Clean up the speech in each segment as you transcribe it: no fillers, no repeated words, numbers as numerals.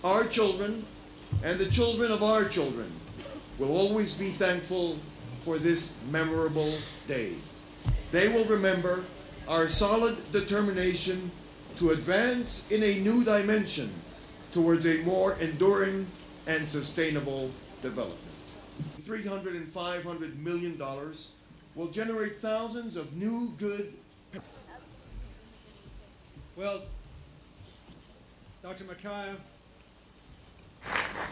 our children and the children of our children will always be thankful for this memorable day. They will remember our solid determination to advance in a new dimension towards a more enduring and sustainable development. $300 and $500 million will generate thousands of new good. Well, Dr. Micaiah,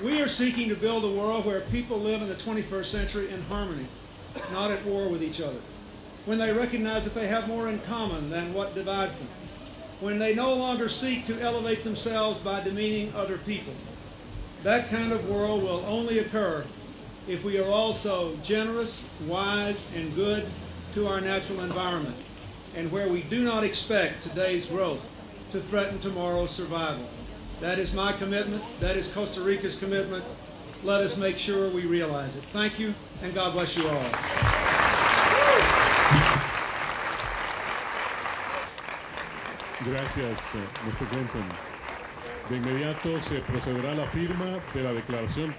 we are seeking to build a world where people live in the 21st century in harmony, not at war with each other. When they recognize that they have more in common than what divides them. When they no longer seek to elevate themselves by demeaning other people. That kind of world will only occur if we are also generous, wise, and good to our natural environment, and where we do not expect today's growth to threaten tomorrow's survival. That is my commitment. That is Costa Rica's commitment. Let us make sure we realize it. Thank you, and God bless you all. Gracias, Mr. Clinton. De inmediato se procederá a la firma de la declaración